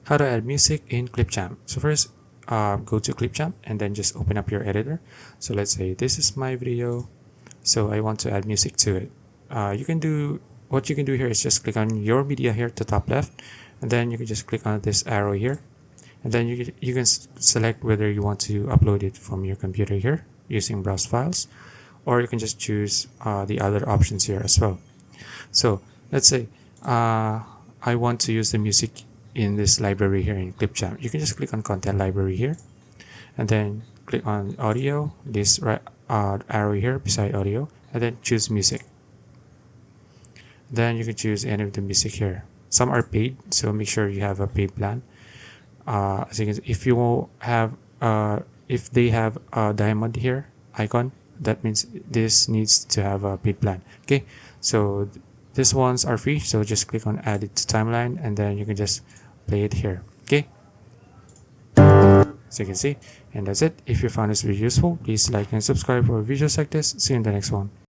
How to add music in Clipchamp. So first, go to Clipchamp and then just open up your editor. So let's say this is my video, so I want to add music to it. What you can do here is just click on your media here to top left, and then you can just click on this arrow here, and then you can select whether you want to upload it from your computer here using browse files, or you can just choose the other options here as well. So let's say I want to use the music in this library here in Clipchamp. You can just click on content library here, and then click on audio, this arrow here beside audio, and then choose music. Then you can choose any of the music here. Some are paid, so make sure you have a paid plan. As you can see, if they have a diamond here icon, that means this needs to have a paid plan. Okay, so these ones are free, so just click on add it to timeline, and then you can just play it here. Okay, so you can see, and that's it. If you found this video useful, please like and subscribe for videos like this. See you in the next one.